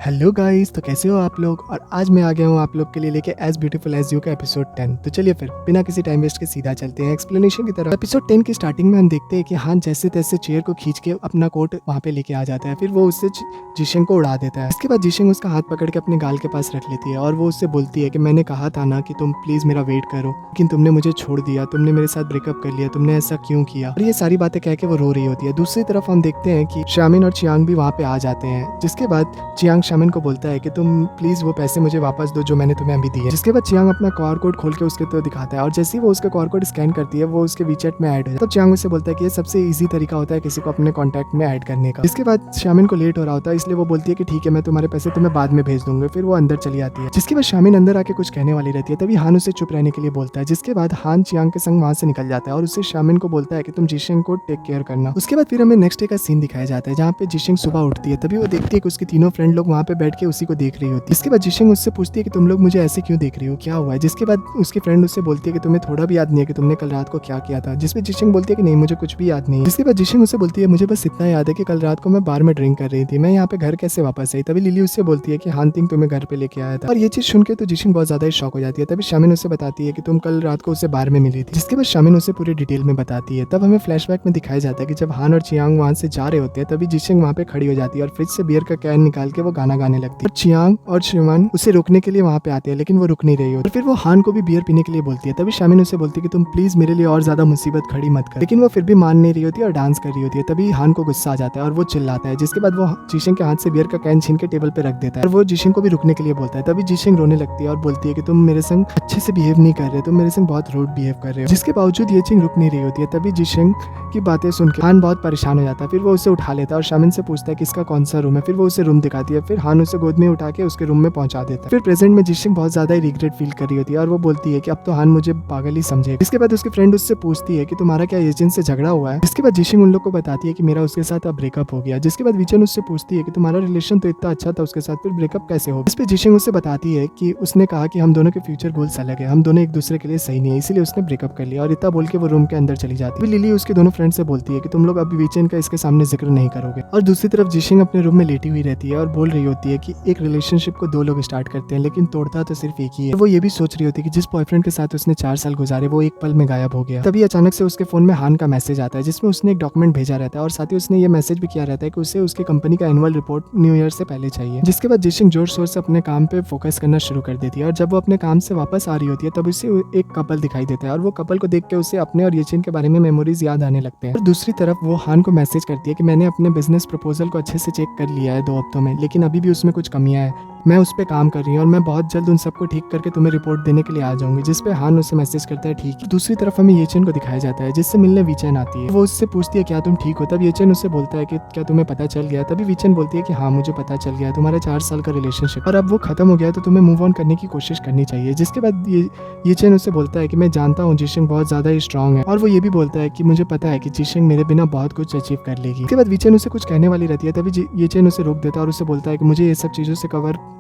Hello guys, तो कैसे हो आप लोग। और आज मैं आ गया हूँ आप लोग के लिए लेके एज ब्यूटीफुल एज यू का एपिसोड 10। तो चलिए फिर बिना किसी टाइम वेस्ट के सीधा चलते हैं एक्सप्लेनेशन की तरफ। एपिसोड 10 की स्टार्टिंग में हम देखते हैं कि हान जैसे तैसे चेयर को खींच के अपना कोट वहाँ पे लेके आ जाता है। फिर वो उससे जिशंग को उड़ा देता है। इसके बाद जिशंग उसका हाथ पकड़ के अपने गाल के पास रख लेती है और वो उससे बोलती है कि मैंने कहा था ना कि तुम प्लीज मेरा वेट करो, लेकिन तुमने मुझे छोड़ दिया, तुमने मेरे साथ ब्रेकअप कर लिया, तुमने ऐसा क्यों किया। और ये सारी बातें कह के वो रो रही होती है। दूसरी तरफ हम देखते हैं कि शामिन और चियांग भी वहाँ पे आ जाते हैं। जिसके बाद चियांग शामिन को बोलता है कि तुम प्लीज वो पैसे मुझे वापस दो जो मैंने तुम्हें अभी दिए। जिसके बाद चियांग अपना क्यूआर कोड खोल के उसके तो दिखाता है और जैसे ही वो उसका क्यूआर कोड स्कैन करती है वो उसके वीचैट में ऐड हो जाता है। तब चियांग उससे बोलता है कि ये सबसे इजी तरीका होता है किसी को अपने कॉन्टैक्ट में ऐड करने का। जिसके बाद शामिन को लेट हो रहा होता है, इसलिए वो बोलती है कि ठीक है, मैं तुम्हारे पैसे तुम्हें बाद में भेज दूंगी। फिर वो अंदर चली आती है। जिसके बाद शामिन अंदर आके कुछ कहने वाली रहती है, तभी हान उसे चुप रहने के लिए बोलता है। जिसके बाद हान चियांग के संग वहां से निकल जाता है और उससे शामिन को बोलता है कि तुम जिशंग को टेक केयर करना। उसके बाद फिर हमें नेक्स्ट डे का सीन दिखाया जाता है जहाँ पे जिशंग सुबह उठती है। तभी वो देखती है कि उसकी तीनों फ्रेंड लोग वहाँ पे बैठ के उसी को देख रही होती है। इसके बाद जिशंग उससे पूछती है कि तुम लोग मुझे ऐसे क्यों देख रही हो, क्या हुआ है। जिसके बाद उसकी फ्रेंड उससे बोलती है कि तुम्हें थोड़ा भी याद नहीं है कि तुमने कल रात को क्या किया था। जिसपे जिशंग बोलती है कि नहीं, मुझे कुछ भी याद नहीं है। जिसके बाद जिशंग उससे बोलती है मुझे बस इतना याद है कि कल रात को मैं बार में ड्रिंक कर रही थी, मैं यहाँ पे घर कैसे वापस आई। तभी लिली उससे बोलती है कि हान तिंग तुम्हें घर पे लेके आया था। और ये चीज सुन के तो जिशंग बहुत ज्यादा शॉक हो जाती है। तभी शामिन उससे बताती है कि तुम कल रात को उसे बार में मिली थी। जिसके बाद शामिन उसे पूरी डिटेल में बताती है। तब हमें फ्लैशबैक में दिखाया जाता है कि जब हान और चियांग वहां से जा रहे होते हैं तभी जिशंग वहां पे खड़ी हो जाती है और फ्रिज से बियर का कैन निकाल के वो गाना गाने लगती है। और चियांग और शिवान उसे रोकने के लिए वहां पे आते हैं, लेकिन वो रुक नहीं रही होती। फिर वो हान को भी बियर पीने के लिए बोलती है। तभी शामिन उसे बोलती है कि तुम प्लीज मेरे लिए और ज्यादा मुसीबत खड़ी मत कर, लेकिन वो फिर भी मान नहीं रही होती और डांस कर रही होती है। तभी हान को गुस्सा आ जाता है और वो चिल्लाता है। जिसके बाद वो जिशंग के हाथ से बियर का कैन छीन के टेबल पे रख देता है और वो जिशंग को भी रुकने के लिए बोलता है। तभी जिशंग रोने लगती है और बोलती है कि तुम मेरे संग अच्छे से बिहेव नहीं कर रहे, तुम मेरे संग बहुत रूड बिहेव कर रहे हो। जिसके बावजूद ये चिंग रुक नहीं रही होती है। तभी जिशंग की बातें सुन के हान बहुत परेशान हो जाता है। फिर वो उसे उठा लेता है और शामिन से पूछता है कि इसका कौन सा रूम है। फिर वो उसे रूम दिखाती है। फिर हान उसे गोद में उठा के उसके रूम में पहुंचा देता है। फिर प्रेजेंट में जिशंग बहुत ज्यादा ही रिग्रेट फील कर रही होती है और वो बोलती है कि अब तो हान मुझे पागल ही समझेगा। इसके बाद उसकी फ्रेंड उससे पूछती है कि तुम्हारा क्या एजेंट से झगड़ा हुआ है। जिसके बाद जिशंग उन लोग को बताती है कि मेरा उसके साथ अब ब्रेकअप हो गया। जिसके बाद विचन उससे पूछती है कि तुम्हारा रिलेशन तो इतना अच्छा था उसके साथ, फिर ब्रेकअप कैसे हो। इस पे जिशंग उससे बताती है कि उसने कहा कि हम दोनों के फ्यूचर गोल्स अलग है, हम दोनों एक दूसरे के लिए सही नहीं है, इसीलिए उसने ब्रेकअप कर लिया। और इतना बोल के वो रूम के अंदर चली जाती है। लिली उसके दोनों फ्रेंड से बोलती है कि तुम लोग अभी विचन का इसके सामने जिक्र नहीं करोगे। और दूसरी तरफ जिशंग अपने रूम में लेटी हुई रहती है और बोल रही होती है कि एक रिलेशनशिप को दो लोग स्टार्ट करते हैं लेकिन तोड़ता तो सिर्फ एक ही है। वो ये भी सोच रही होती है कि जिस बॉयफ्रेंड के साथ उसने 4 साल गुजारे वो एक पल में गायब हो गया। तभी अचानक से उसके फोन में हान का मैसेज आता है जिसमें उसने एक डॉक्यूमेंट भेजा रहता है और साथ ही उसने ये मैसेज भी किया रहता है कि उसे उसकी कंपनी का एनुअल रिपोर्ट न्यू ईयर से पहले चाहिए। जिसके बाद जिशंग जोर शोर से अपने काम पे फोकस करना शुरू कर देती है और जब वो अपने काम से वापस आ रही होती है तब उसे एक कपल दिखाई देता है और वो कपल को देख के उसे अपने और येचिन के बारे में मेमोरीज याद आने लगते हैं। और दूसरी तरफ वो हान को मैसेज करती है कि मैंने अपने बिजनेस प्रपोजल को अच्छे से चेक कर लिया है 2 हफ्तों में, लेकिन अभी भी उसमें कुछ कमियां हैं, मैं उस पर काम कर रही हूँ और मैं बहुत जल्द उन सबको ठीक करके तुम्हें रिपोर्ट देने के लिए आ जाऊंगी। जिस पे हान उसे मैसेज करता है ठीक। दूसरी तरफ हमें येचन को दिखाया जाता है जिससे मिलने वीचन आती है। वो उससे पूछती है क्या तुम ठीक हो। तब येचन उससे बोलता है कि क्या तुम्हें पता चल गया। तभी वीचन बोलती है कि हाँ मुझे पता चल गया, तुम्हारा 4 साल का रिलेशनशिप और अब वो खत्म हो गया तो तुम्हें मूव ऑन करने की कोशिश करनी चाहिए। जिसके बाद येचन उससे बोलता है कि मैं जानता हूँ जिशंग बहुत ज्यादा ही स्ट्रांग है और वो ये भी बोलता है कि मुझे पता है कि जिशंग मेरे बिना बहुत कुछ अचीव कर लेगी। इसके बाद वीचन उसे कुछ कहने वाली रहती है तभी येचन उसे रोक देता है और उसे बोलता है कि मुझे ये सब चीजों से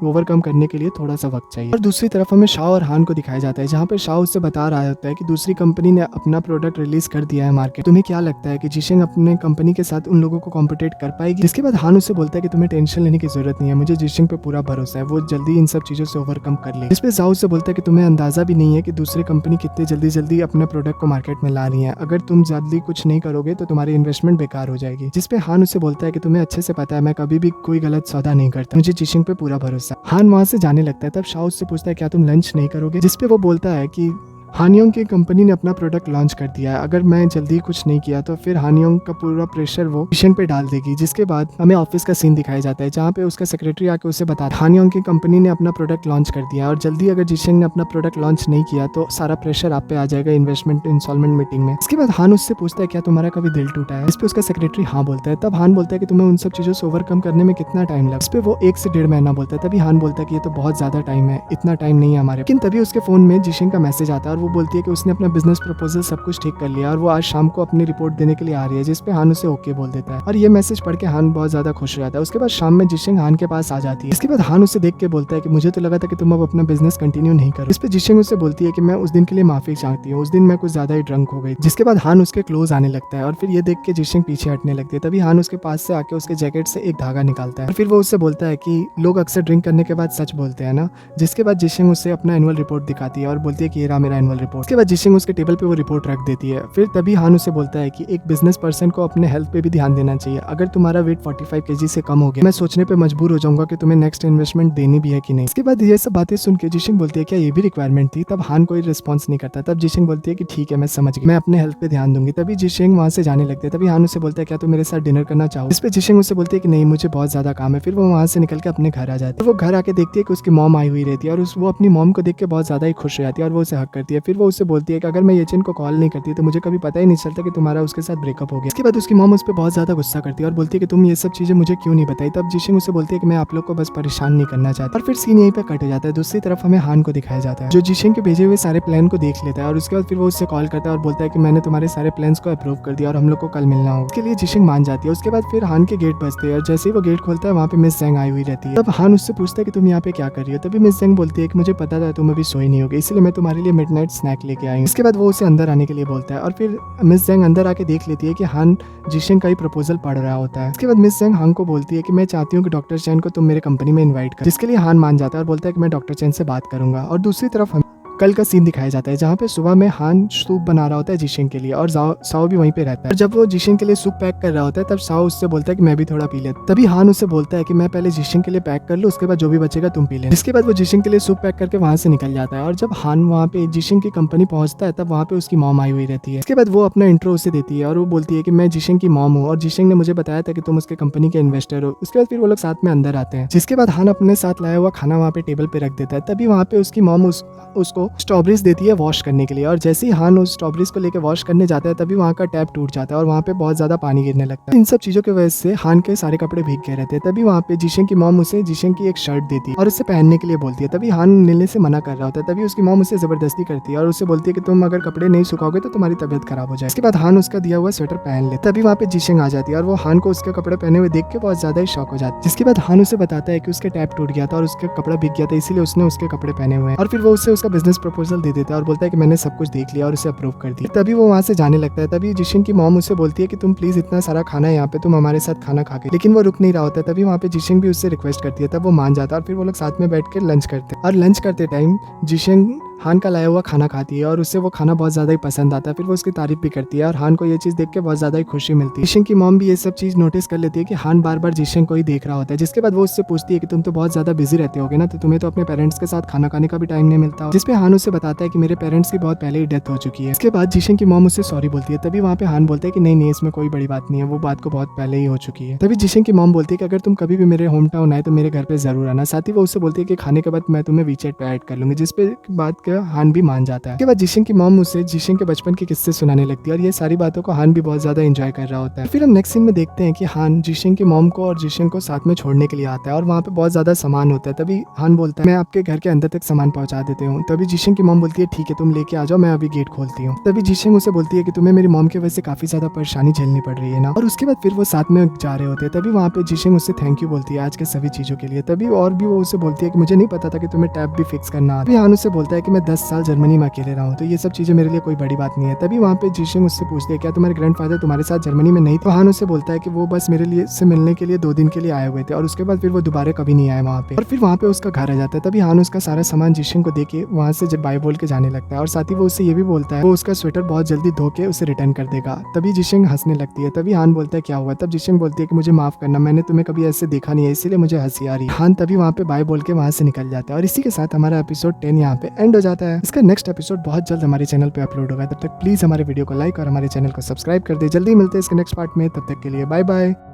ओवरकम करने के लिए थोड़ा सा वक्त चाहिए। और दूसरी तरफ हमें शाओ और हान को दिखाया जाता है जहाँ पे शाओ उससे बता रहा होता है कि दूसरी कंपनी ने अपना प्रोडक्ट रिलीज कर दिया है मार्केट, तुम्हें क्या लगता है कि जिशंग अपने कंपनी के साथ उन लोगों को कॉम्पिटेट कर पाएगी। जिसके बाद हान उससे बोलता है कि तुम्हें टेंशन लेने की जरूरत नहीं है, मुझे जिशंग पे पूरा भरोसा है, वो जल्दी इन सब चीजों से ओवरकम कर ले। जिसपे शाओ उससे बोलता है कि तुम्हें अंदाजा भी नहीं है कि दूसरी कंपनी कितने जल्दी अपने प्रोडक्ट को मार्केट में ला रही है, अगर तुम जल्दी कुछ नहीं करोगे तो तुम्हारी इन्वेस्टमेंट बेकार हो जाएगी। जिसपे हान उससे बोलता है कि तुम्हें अच्छे से पता है मैं कभी भी कोई गलत सौदा नहीं करता, मुझे जिशंग पे पूरा भरोसा। हान वहां से जाने लगता है। तब शाओ उससे पूछता है क्या तुम लंच नहीं करोगे। जिसपे वो बोलता है कि हानियोंग की कंपनी ने अपना प्रोडक्ट लॉन्च कर दिया है, अगर मैं जल्दी कुछ नहीं किया तो फिर हानियोंग का पूरा प्रेशर वो जिशंग पे डाल देगी। जिसके बाद हमें ऑफिस का सीन दिखाया जाता है जहाँ पे उसका सेक्रेटरी आके उसे बताता है हानियोंग की कंपनी ने अपना प्रोडक्ट लॉन्च कर दिया और जल्दी अगर जिशंग ने अपना प्रोडक्ट लॉन्च नहीं किया तो सारा प्रेशर आप पे आ जाएगा इन्वेस्टमेंट इंस्टॉलमेंट मीटिंग में। इसके बाद हान उससे पूछता है क्या तुम्हारा कभी दिल टूटा है। इस पे उसका सेक्रेटरी हाँ बोलता है। तब हान बोलता है कि तुम्हें उन सब चीजों से ओवरकम करने में कितना टाइम लगा। इस पे वो 1 से 1.5 महीना बोलता है। तभी हान बोलता है कि ये तो बहुत ज्यादा टाइम है, इतना टाइम नहीं है हमारे। लेकिन तभी उसके फोन में जिशंग का मैसेज आता है और वो बोलती है कि उसने अपना बिजनेस प्रपोजल सब कुछ ठीक कर लिया और वो आज शाम को अपनी रिपोर्ट देने के लिए आ रही है, जिसपे हान उसे ओके बोल देता है और ये मैसेज पढ़ के हान बहुत ज्यादा खुश हो जाता है। उसके बाद शाम में जिशेंग हान के पास आ जाती है। इसके बाद हान उसे देख के बोलता है कि मुझे तो लगा था कि तुम अब अपना बिजनेस कंटिन्यू नहीं करो। इस पे जिशेंग उसे बोलती है कि मैं उस दिन के लिए माफी चाहती हूँ, उस दिन मैं कुछ ज्यादा ही ड्रंक हो गई। जिसके बाद हान उसके क्लोज आने लगता है और फिर ये देख के जिशेंग पीछे हटने लगती है। तभी हान उसके पास से आके उसके जैकेट से एक धागा निकालता है और फिर वो उससे बोलता है कि लोग अक्सर ड्रिंक करने के बाद सच बोलते हैं ना। जिसके बाद जिशेंग उसे अपना एनुअल रिपोर्ट दिखाती है और बोलती है कि ये रहा मेरा एनुअल रिपोर्ट। उसके बाद जिशेंग उसके टेबल पे वो रिपोर्ट रख देती है। फिर तभी हान उसे बोलता है कि एक बिजनेस पर्सन को अपने हेल्थ पे भी ध्यान देना चाहिए। अगर तुम्हारा वेट 45 kg से कम हो गया, मैं सोचने पे मजबूर हो जाऊंगा कि तुम्हें नेक्स्ट इन्वेस्टमेंट देनी भी है कि नहीं। इसके बाद ये सब बातें सुन के जिशेंग बोलती है क्या ये भी रिक्वायरमेंट थी। तब हान कोई रिस्पॉन्स नहीं करता। तब जिशेंग बोलती है कि ठीक है मैं समझ गई, मैं अपने हेल्थ पे ध्यान दूंगी। तभी जिशेंग वहाँ से जाने लगते हैं। तभी हान उसे बोलता है क्या तुम मेरे साथ डिनर करना चाहो। इस पे जिशेंग उसे बोलती है कि नहीं मुझे बहुत ज्यादा काम है। फिर वो वहाँ से निकल के अपने घर आ जाती है। वो घर आके देखती है कि उसकी मॉम आई हुई रहती है और वो अपनी मॉम को देख के बहुत ज्यादा ही खुश हो जाती है और वो उसे हक करती है। फिर वो उससे बोलती है कि अगर मैं येचिन को कॉल नहीं करती तो मुझे कभी पता ही नहीं चलता कि तुम्हारा उसके साथ ब्रेकअप हो गया। इसके बाद उसकी मॉम उस पर बहुत ज्यादा गुस्सा करती है और बोलती है कि तुम ये सब चीजें मुझे क्यों नहीं बताई। तब जिशेंग उसे बोलती है कि मैं आप लोग को बस परेशान नहीं करना चाहता। और फिर सीन यहीं पे कट हो जाता है। दूसरी तरफ हमें हान को दिखाया जाता है जो जिशेंग के भेजे हुए सारे प्लान को देख लेता है और उसके बाद फिर वो उससे कॉल करता है और बोलता है कि मैंने तुम्हारे सारे प्लान्स को अप्रूव कर दिया और हम लोग को कल मिलना होगा। इसके लिए जिशेंग मान जाती है। उसके बाद फिर हान के गेट बजते हैं और जैसे ही वो गेट खोलता है वहाँ पे मिस जेंग आई हुई रहती है। तब हान उससे पूछता है कि तुम यहाँ पे क्या कर रही हो। तभी मिस जेंग बोलती है कि मुझे पता था तुम अभी सोई नहीं होगी, इसलिए मैं तुम्हारे लिए मिडनाइट स्नैक लेके आई हूँ। इसके बाद वो उसे अंदर आने के लिए बोलता है और फिर मिस जेंग अंदर आके देख लेती है कि हान जिशेंग का ही प्रपोजल पढ़ रहा होता है। इसके बाद मिस जेंग हान को बोलती है कि मैं चाहती हूँ कि डॉक्टर चैन को तुम मेरे कंपनी में इनवाइट कर। जिसके लिए हान मान जाता है और बोलता है कि मैं डॉक्टर चैन से बात करूंगा। और दूसरी तरफ हम कल का सीन दिखाया जाता है जहाँ पे सुबह में हान सूप बना रहा होता है जिशेंग के लिए और साओ भी वहीं पे रहता है। और जब वो जिशेंग के लिए सूप पैक कर रहा होता है तब साओ उससे बोलता है कि मैं भी थोड़ा पी ले। तभी हान उससे बोलता है कि मैं पहले जिशेंग के लिए पैक कर लूँ, उसके बाद जो भी बचेगा तुम पी ले। इसके बाद वो जिशेंग के लिए सूप पैक करके वहाँ से निकल जाता है और जब हान वहाँ पे जिशेंग की कंपनी पहुंचता है तब वहाँ पे उसकी मॉम आई हुई रहती है। इसके बाद वो अपना इंट्रो उसे देती है और वो बोलती है कि मैं जिशेंग की मॉम हूँ और जिशेंग ने मुझे बताया था कि तुम उसके कंपनी के इन्वेस्टर हो। उसके बाद फिर वो लोग साथ में अंदर आते हैं। जिसके बाद हान अपने साथ लाया हुआ खाना वहाँ पे टेबल पे रख देता है। तभी वहाँ पे उसकी मॉम उसको स्ट्रॉबेरीज देती है वॉश करने के लिए और जैसे ही हान उस स्ट्रॉबेरीज को लेकर वॉश करने जाता है तभी वहाँ का टैप टूट जाता है और वहाँ पे बहुत ज्यादा पानी गिरने लगता है। इन सब चीजों की वजह से हान के सारे कपड़े भीग गए रहते हैं। तभी वहाँ पे जिशेंग की मॉम उसे जिशेंग की एक शर्ट देती है और उसे पहनने के लिए बोलती है। तभी हान नीले से मना कर रहा होता है। तभी उसकी मॉम उसे जबरदस्ती करती है और उसे बोलती है कि तुम अगर कपड़े नहीं सुखाओगे तो तुम्हारी तबियत खराब हो जाए। इसके बाद हान उसका दिया हुआ स्वेटर पहन ले। तभी वहाँ पे जिशेंग आ जाती है और वो हान को उसके कपड़े पहने हुए देख के बहुत ज्यादा ही शॉक हो जाती है। जिसके बाद हान उसे बताता है कि उसके टैप टूट गया था और उसका कपड़ा भीग गया था, इसीलिए उसने उसके कपड़े पहने हुए हैं। और फिर वो उससे उसका बिजनेस प्रपोजल दे देता है और बोलता है कि मैंने सब कुछ देख लिया और उसे अप्रूव कर दिया। तभी वो वहाँ से जाने लगता है। तभी जिशेंग की मॉम उसे बोलती है कि तुम प्लीज इतना सारा खाना है यहाँ पे, तुम हमारे साथ खाना खा के। लेकिन वो रुक नहीं रहा होता है। तभी वहाँ पे जिशेंग भी उससे रिक्वेस्ट करती है। तब वो मान जाता है और फिर वो लोग साथ में बैठ के लंच करते हैं और लंच करते टाइम जिशेंग हान का लाया हुआ खाना खाती है और उससे वो खाना बहुत ज्यादा ही पसंद आता है। फिर वो उसकी तारीफ भी करती है और हान को ये चीज देख के बहुत ज्यादा ही खुशी मिलती है। जिशेंग की मॉम भी ये सब चीज नोटिस कर लेती है कि हान बार बार जिशेंग को ही देख रहा होता है। जिसके बाद वो उससे पूछती है कि तुम तो बहुत ज्यादा बिजी रहते होगे ना, तो तुम्हें तो अपने पेरेंट्स के साथ खाना खाने का भी टाइम नहीं मिलता। जिसपे हान उसे बताता है कि मेरे पेरेंट्स की बहुत पहले ही डेथ हो चुकी है। इसके बाद जिशेंग की मॉम उससे सॉरी बोलती है। तभी वहाँ पे हान बोलता है कि नहीं इसमें कोई बड़ी बात नहीं है, वो बात को बहुत पहले ही हो चुकी है। तभी जिशेंग की मॉम बोलती है कि अगर तुम कभी भी मेरे होम टाउन आए तो मेरे घर पे जरूर आना। साथ ही वो उससे बोलती है कि खाने के बाद मैं तुम्हें वीचैट पे ऐड कर लूंगी। जिसपे बात का हान भी मान जाता है। उसके बाद जिशेंग की मॉम उसे जिशेंग के बचपन के किस्से सुनाने लगती है और ये सारी बातों को हान भी बहुत ज्यादा एंजॉय कर रहा होता है। फिर हम नेक्स्ट सीन में देखते हैं कि हान जिशेंग की मॉम को और जिशेंग को साथ में छोड़ने के लिए आता है और वहाँ पे बहुत ज्यादा सामान होता है। तभी हान बोलता है मैं आपके घर के अंदर तक सामान पहुंचा देते हूँ। तभी जिशेंग की मॉम बोलती है ठीक है तुम लेके आ जाओ, मैं अभी गेट खोलती हूँ। तभी जिशेंग उसे बोलती है कि तुम्हें मेरी मॉम की वजह से काफी ज्यादा परेशानी झेलनी पड़ रही है ना। और उसके बाद फिर वो साथ में जा रहे होते हैं। तभी वहाँ पे जिशेंग उससे थैंक यू बोलती है आज के सभी चीजों के लिए। तभी और भी वो उसे बोलती है कि मुझे नहीं पता था कि तुम्हें टैप भी फिक्स करना आता है। हान उससे बोलता है कि मैं 10 साल जर्मनी में अकेले रहा हूँ तो ये सब चीजें मेरे लिए कोई बड़ी बात नहीं है। तभी वहाँ पे जिशेंग उससे पूछते हैं क्या तुम्हारे ग्रैंडफादर तुम्हारे साथ जर्मनी में नहीं? तो हान उससे बोलता है कि वो बस मेरे लिए से मिलने के लिए 2 दिन के लिए आए हुए थे और उसके बाद फिर वो दोबारा कभी नहीं आए वहाँ पे। और फिर वहाँ पे उसका घर आ जाता है। तभी हान उसका सारा सामान जिशेंग को देके वहाँ से बाय बोल के जाने लगता है और साथ ही वो उससे ये भी बोलता है वो उसका स्वेटर बहुत जल्दी धो के उसे रिटर्न कर देगा। तभी जिशेंग हंसने लगती है। तभी हान बोलता है क्या हुआ? तब जिशेंग बोलती है कि मुझे माफ करना, मैंने तुम्हें कभी ऐसे देखा नहीं है इसीलिए मुझे हंसी आ रही है। हान तभी वहाँ पे बाय बोल के वहाँ से निकल जाता है और इसी के साथ हमारा एपिसोड 10 यहाँ पे एंड हो जाता है। इसका नेक्स्ट एपिसोड बहुत जल्द हमारे चैनल पे अपलोड होगा। तब तक प्लीज हमारे वीडियो को लाइक और हमारे चैनल को सब्सक्राइब कर दे। जल्दी मिलते हैं इसके नेक्स्ट पार्ट में, तब तक के लिए बाय बाय।